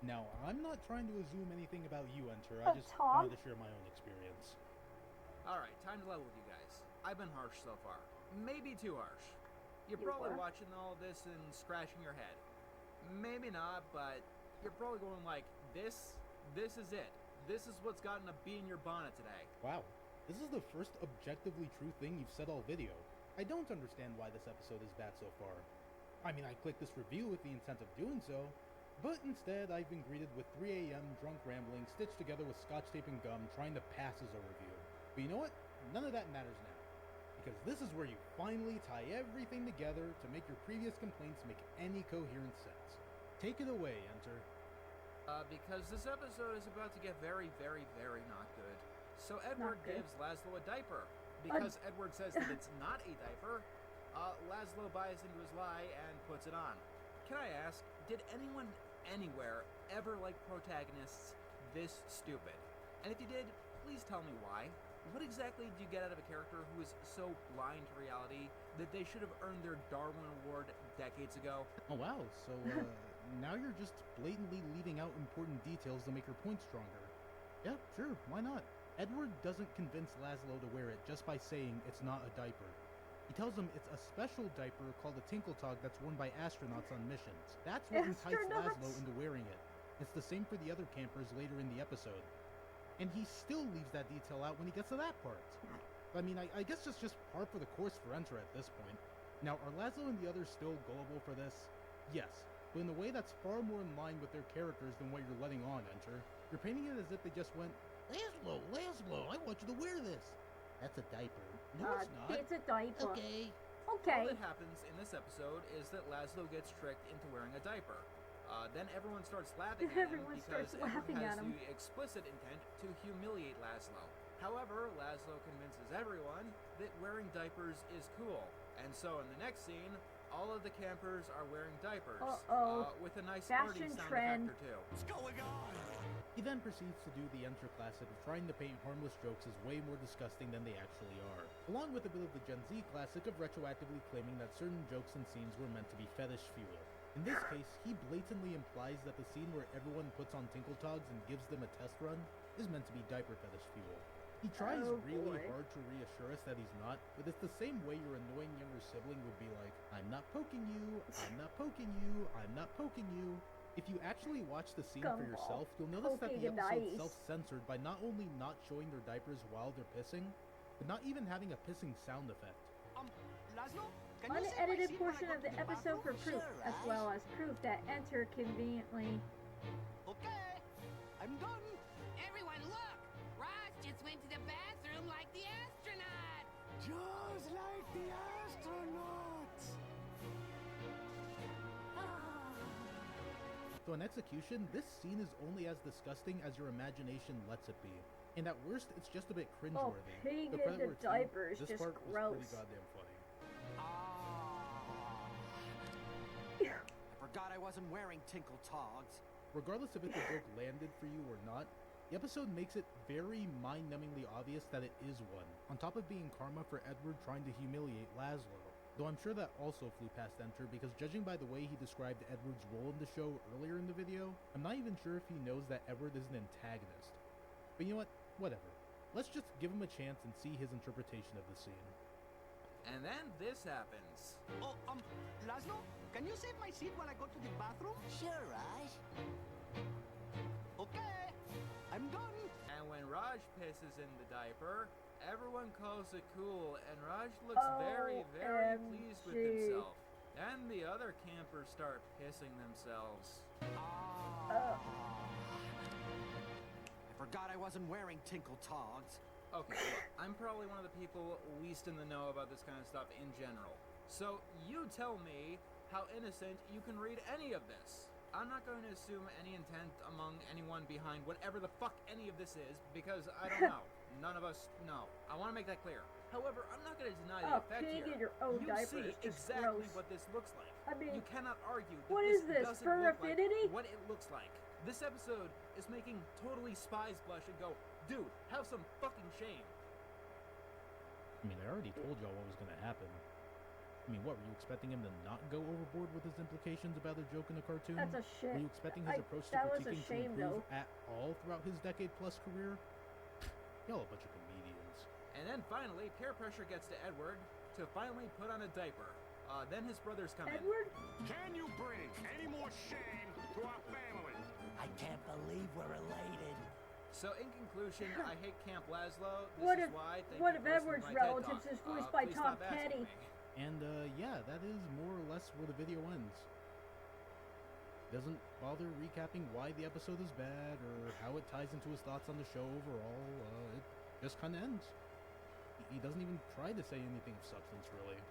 Now, I'm not trying to assume anything about you, Enter. I just Tom? wanted to share my own experience. Alright, time to level with you guys. I've been harsh so far. Maybe too harsh. You're You probably were? watching all this and scratching your head. Maybe not, but you're probably going like, this is it. This is what's gotten a bee in your bonnet today. Wow, this is the first objectively true thing you've said all video. I don't understand why this episode is bad so far. I mean, I clicked this review with the intent of doing so, but instead I've been greeted with 3 a.m. drunk rambling stitched together with scotch tape and gum trying to pass as a review. But you know what? None of that matters now. Because this is where you finally tie everything together to make your previous complaints make any coherent sense. Take it away, Enter. Because this episode is about to get very, very, very not good. So Edward good. gives Lazlo a diaper. Because Edward says that it's not a diaper, Lazlo buys into his lie and puts it on. Can I ask, did anyone anywhere ever like protagonists this stupid? And if you did, please tell me why. What exactly did you get out of a character who is so blind to reality that they should have earned their Darwin Award decades ago? Oh wow, so now you're just blatantly leaving out important details to make your point stronger. Yeah, sure, why not? Edward doesn't convince Lazlo to wear it just by saying it's not a diaper. He tells him it's a special diaper called a Tinkletog that's worn by astronauts on missions. That's what enticed Lazlo into wearing it. It's the same for the other campers later in the episode. And he still leaves that detail out when he gets to that part. I mean, I guess it's just par for the course for Enter at this point. Now, are Lazlo and the others still gullible for this? Yes, but in a way that's far more in line with their characters than what you're letting on, Enter. You're painting it as if they just went, Lazlo, I want you to wear this. That's a diaper. No, it's not. It's a diaper. Okay. All that happens in this episode is that Lazlo gets tricked into wearing a diaper. Then everyone starts laughing at him Everyone because starts everyone laughing has at him. the explicit intent to humiliate Lazlo. However, Lazlo convinces everyone that wearing diapers is cool. And so in the next scene, all of the campers are wearing diapers. With a nice Fashion flirty sound trend. effect or two. What's going on? He then proceeds to do the Enter classic of trying to paint harmless jokes as way more disgusting than they actually are, along with a bit of the Gen Z classic of retroactively claiming that certain jokes and scenes were meant to be fetish fuel. In this case, he blatantly implies that the scene where everyone puts on Tinkletogs and gives them a test run is meant to be diaper fetish fuel. He tries really hard to reassure us that he's not, but it's the same way your annoying younger sibling would be like, I'm not poking you, I'm not poking you, I'm not poking you. If you actually watch the scene for yourself, you'll notice that the episode's self-censored by not only not showing their diapers while they're pissing, but not even having a pissing sound effect. Lazlo? Can you save my Unedited seat when I portion go of to the episode for bathroom? proof, Sure, as well as proof that Enter conveniently. Okay, I'm done. Everyone look! Ross just went to the bathroom like the astronaut! Just like the astronauts. So in execution, this scene is only as disgusting as your imagination lets it be. And at worst, it's just a bit cringeworthy. Pig The in credit the where it's due, diaper is this just part gross. was pretty goddamn funny. I forgot I wasn't wearing Tinkletogs. Regardless if the joke landed for you or not, the episode makes it very mind-numbingly obvious that it is one, on top of being karma for Edward trying to humiliate Lazlo. Though I'm sure that also flew past Enter, because judging by the way he described Edward's role in the show earlier in the video, I'm not even sure if he knows that Edward is an antagonist. But you know what? Whatever. Let's just give him a chance and see his interpretation of the scene. And then this happens. Oh, Lazlo? Can you save my seat while I go to the bathroom? Sure, Raj. Okay, I'm done. And when Raj pisses in the diaper, everyone calls it cool, and Raj looks very, very pleased with himself. Then the other campers start pissing themselves. I forgot I wasn't wearing Tinkletogs. Okay, look, I'm probably one of the people least in the know about this kind of stuff in general. So you tell me how innocent you can read any of this. I'm not going to assume any intent among anyone behind whatever the fuck any of this is, because I don't know. None of us know. I want to make that clear. However, I'm not going to deny the effect pig here. in your own You diaper see is just exactly gross. what this looks like. I mean, you cannot argue that what this is this, doesn't for look like affinity? what it looks like. This episode is making totally spies blush and go, dude, have some fucking shame. I mean, I already told y'all what was gonna happen. I mean, what, were you expecting him to not go overboard with his implications about a joke in a cartoon? That's a shit. Were you expecting his approach to that was a critiquing shame, to improve though. at all throughout his decade-plus career? Y'all a bunch of comedians. And then finally, peer pressure gets to Edward to finally put on a diaper. Then his brothers come Edward? Can you bring any more shame to our family? I can't believe we're related. in. So in conclusion, I hate Camp Lazlo. This What is if- why. Thank what you if for listening to Edward's my TED relatives Talk. is voiced by Please Tom stop asking Petty? me. And, yeah, that is more or less where the video ends. Doesn't bother recapping why the episode is bad, or how it ties into his thoughts on the show overall. It just kinda ends. He doesn't even try to say anything of substance, really.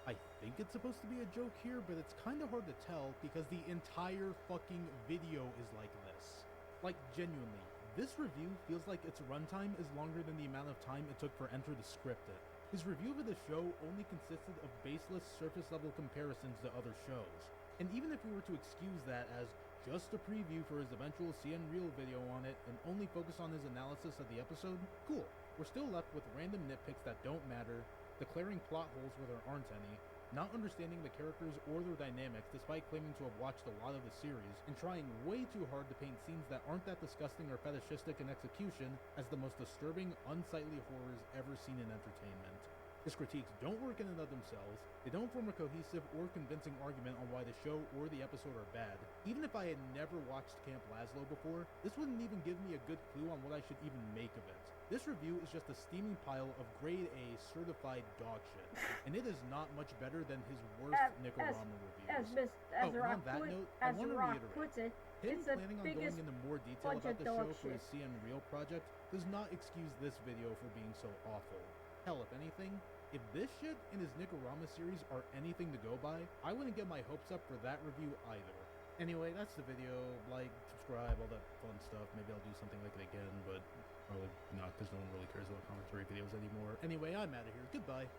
I think it's supposed to be a joke here, but it's kinda hard to tell because the entire fucking video is like this. Like, genuinely, this review feels like its runtime is longer than the amount of time it took for Enter to script it. His review of the show only consisted of baseless, surface-level comparisons to other shows. And even if we were to excuse that as just a preview for his eventual CN Real video on it and only focus on his analysis of the episode, cool. We're still left with random nitpicks that don't matter, declaring plot holes where there aren't any, not understanding the characters or their dynamics despite claiming to have watched a lot of the series, and trying way too hard to paint scenes that aren't that disgusting or fetishistic in execution as the most disturbing, unsightly horrors ever seen in entertainment. His critiques don't work in and of themselves, they don't form a cohesive or convincing argument on why the show or the episode are bad. Even if I had never watched Camp Lazlo before, this wouldn't even give me a good clue on what I should even make of it. This review is just a steaming pile of grade A certified dog shit, and it is not much better than his worst Nicorama reviews. As on that note, I want to Rock reiterate, puts it, him it's the planning on going biggest into more detail bunch about of the dog show for his shit. CN Real project does not excuse this video for being so awful. Hell, if anything, if this shit and his Nicorama series are anything to go by, I wouldn't get my hopes up for that review either. Anyway, that's the video. Like, subscribe, all that fun stuff. Maybe I'll do something like it again, but probably not because no one really cares about commentary videos anymore. Anyway, I'm out of here. Goodbye.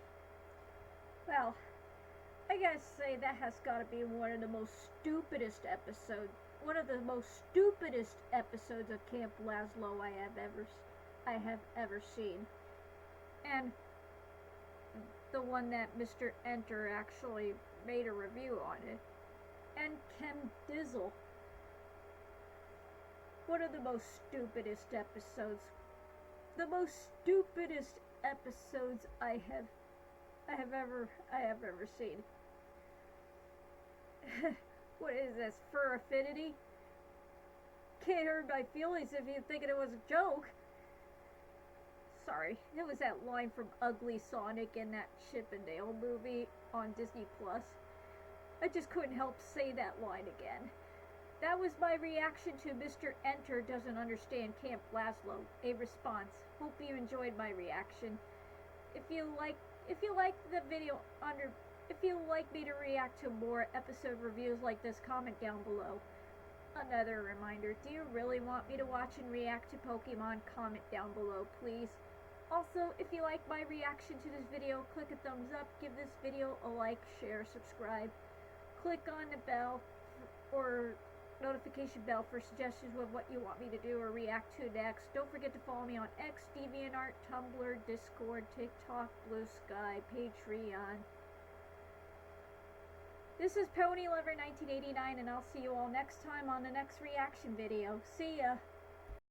Well, I gotta say that has gotta be one of the most stupidest episodes. One of the most stupidest episodes of Camp Lazlo I have ever seen. And the one that Mr. Enter actually made a review on it. And Kem Dizzle. One of the most stupidest episodes. The most stupidest episodes I have ever seen. What is this? Fur affinity? Can't hurt my feelings if you're thinking it was a joke. Sorry, it was that line from Ugly Sonic in that Chip and Dale movie on Disney Plus. I just couldn't help say that line again. That was my reaction to Mr. Enter Doesn't Understand Camp Lazlo. A response. Hope you enjoyed my reaction. If you like the video if you like me to react to more episode reviews like this, comment down below. Another reminder, do you really want me to watch and react to Pokemon? Comment down below, please. Also, if you like my reaction to this video, click a thumbs up, give this video a like, share, subscribe. Click on the bell or notification bell for suggestions of what you want me to do or react to next. Don't forget to follow me on X, DeviantArt, Tumblr, Discord, TikTok, Blue Sky, Patreon. This is Ponylover1989, and I'll see you all next time on the next reaction video. See ya!